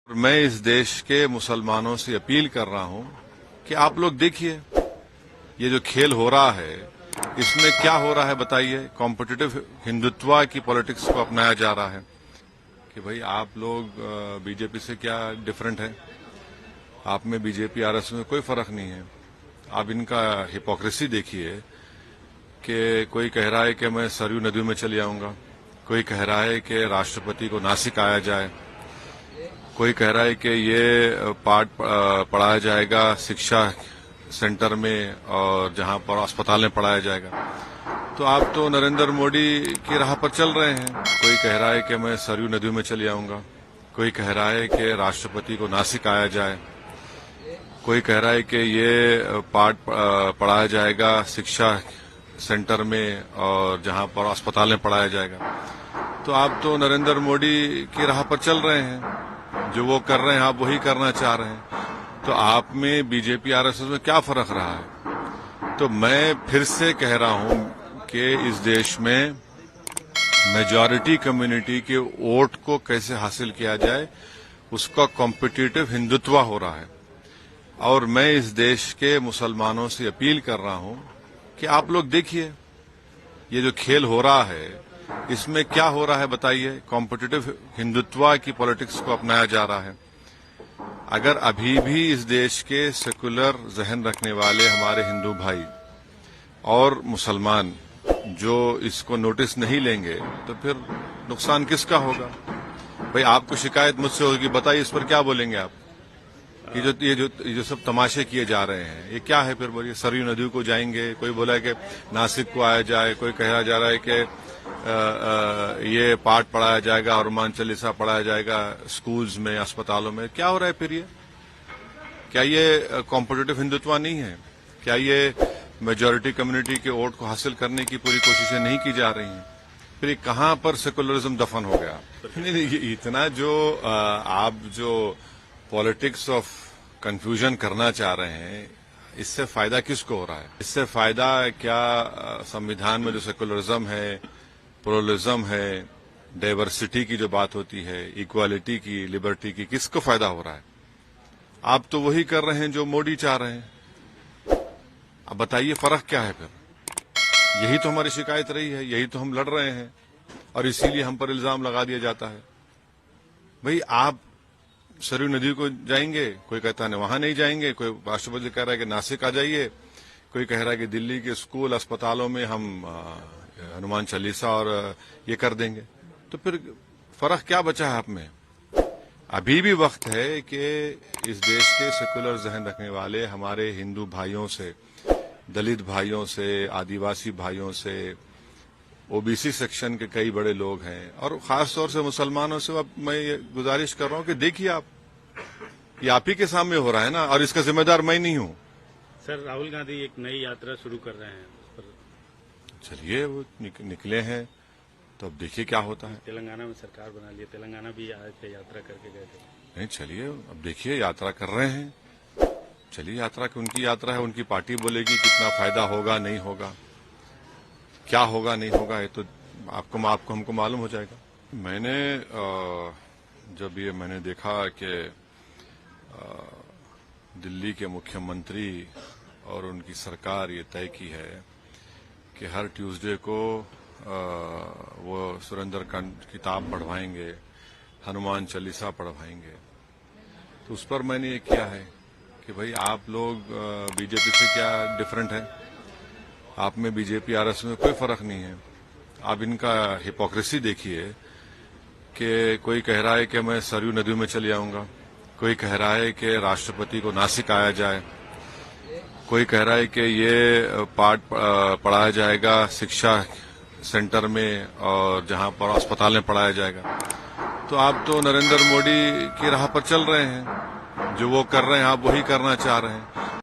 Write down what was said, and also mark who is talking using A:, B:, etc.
A: मैं इस देश के मुसलमानों से अपील कर रहा हूं कि आप लोग देखिए ये जो खेल हो रहा है इसमें क्या हो रहा है बताइए। कॉम्पिटिटिव हिंदुत्व की पॉलिटिक्स को अपनाया जा रहा है कि भाई आप लोग बीजेपी से क्या डिफरेंट है। आप में बीजेपी आरएस में कोई फर्क नहीं है। आप इनका हिपोक्रेसी देखिए कि कोई कह रहा है कि मैं सरयू नदी में चले आऊंगा, कोई कह रहा है कि राष्ट्रपति को नासिक आया जाए, कोई कह रहा है कि ये पाठ पढ़ाया जाएगा शिक्षा सेंटर में और जहां पर अस्पताल में पढ़ाया जाएगा। तो आप तो नरेंद्र मोदी की राह पर चल रहे हैं। कोई कह रहा है कि मैं सरयू नदी में चले आऊंगा, कोई कह रहा है कि राष्ट्रपति को नासिक आया जाए, कोई कह रहा है कि ये पाठ पढ़ाया जाएगा शिक्षा सेंटर में और जहां पर अस्पताल में पढ़ाया जाएगा। तो आप तो नरेंद्र मोदी की राह पर चल रहे हैं। जो वो कर रहे हैं आप वही करना चाह रहे हैं। तो आप में बीजेपी आरएसएस में क्या फर्क रहा है। तो मैं फिर से कह रहा हूं कि इस देश में मेजॉरिटी कम्युनिटी के वोट को कैसे हासिल किया जाए उसका कॉम्पिटिटिव हिंदुत्व हो रहा है। और मैं इस देश के मुसलमानों से अपील कर रहा हूं कि आप लोग देखिए ये जो खेल हो रहा है इसमें क्या हो रहा है बताइए। कॉम्पिटिटिव हिंदुत्व की पॉलिटिक्स को अपनाया जा रहा है। अगर अभी भी इस देश के सेकुलर जहन रखने वाले हमारे हिंदू भाई और मुसलमान जो इसको नोटिस नहीं लेंगे तो फिर नुकसान किसका होगा। भाई आपको शिकायत मुझसे होगी, बताइए इस पर क्या बोलेंगे आप। ये जो सब तमाशे किए जा रहे हैं ये क्या है। फिर बोलिए सरयू नदी को जाएंगे, कोई बोला है कि नासिक को आया जाए, कोई कहा जा रहा है कि ये पाठ पढ़ाया जाएगा, हनुमान चालीसा पढ़ाया जाएगा स्कूल्स में अस्पतालों में। क्या हो रहा है फिर ये। क्या ये कॉम्पिटिटिव हिंदुत्व नहीं है। क्या ये मेजॉरिटी कम्युनिटी के वोट को हासिल करने की पूरी कोशिशें नहीं की जा रही हैं। फिर कहां पर सेकुलरिज्म दफन हो गया। नहीं, इतना जो आप जो पॉलिटिक्स ऑफ कंफ्यूजन करना चाह रहे हैं इससे फायदा किसको हो रहा है। इससे फायदा क्या संविधान में जो सेकुलरिज्म है, प्लुरलिज्म है, डाइवर्सिटी की जो बात होती है, इक्वालिटी की, लिबर्टी की, किसको फायदा हो रहा है। आप तो वही कर रहे हैं जो मोदी चाह रहे हैं। अब बताइए फर्क क्या है फिर। यही तो हमारी शिकायत रही है, यही तो हम लड़ रहे हैं और इसीलिए हम पर इल्जाम लगा दिया जाता है। भाई आप सरयू नदी को जाएंगे, कोई कहता है वहां नहीं जाएंगे, कोई राष्ट्रपति कह रहा है कि नासिक आ जाइए, कोई कह रहा है कि दिल्ली के स्कूल अस्पतालों में हम हनुमान चालीसा और ये कर देंगे। तो फिर फर्क क्या बचा है आप में। अभी भी वक्त है कि इस देश के सेकुलर जहन रखने वाले हमारे हिंदू भाइयों से, दलित भाइयों से, आदिवासी भाइयों से, ओबीसी सेक्शन के कई बड़े लोग हैं और खास तौर से मुसलमानों से अब मैं ये गुजारिश कर रहा हूं कि देखिए आप ये आप ही के सामने हो रहा है ना, और इसका जिम्मेदार मैं नहीं हूं।
B: सर राहुल गांधी एक नई यात्रा शुरू कर रहे हैं।
A: चलिए वो निकले हैं तो अब देखिए क्या होता है।
B: तेलंगाना में सरकार बना ली, तेलंगाना भी आज पे यात्रा करके गए थे।
A: नहीं चलिए अब देखिए यात्रा कर रहे हैं। चलिए यात्रा की उनकी यात्रा है, उनकी पार्टी बोलेगी कितना फायदा होगा नहीं होगा, क्या होगा नहीं होगा, ये तो आपको हमको मालूम हो जाएगा। मैंने जब ये मैंने देखा कि दिल्ली के मुख्यमंत्री और उनकी सरकार ये तय की है कि हर ट्यूसडे को वो सुरेंद्रकांड किताब पढ़वाएंगे, हनुमान चालीसा पढ़वाएंगे। तो उस पर मैंने ये किया है कि भाई आप लोग बीजेपी से क्या डिफरेंट है। आप में बीजेपी आरएस में कोई फर्क नहीं है। आप इनका हिपोक्रेसी देखिए कि कोई कह रहा है कि मैं सरयू नदी में चले आऊंगा, कोई कह रहा है कि राष्ट्रपति को नासिक आया जाए, कोई कह रहा है कि ये पाठ पढ़ाया जाएगा शिक्षा सेंटर में और जहां पर अस्पताल में पढ़ाया जाएगा। तो आप तो नरेंद्र मोदी की राह पर चल रहे हैं। जो वो कर रहे हैं आप वही करना चाह रहे हैं।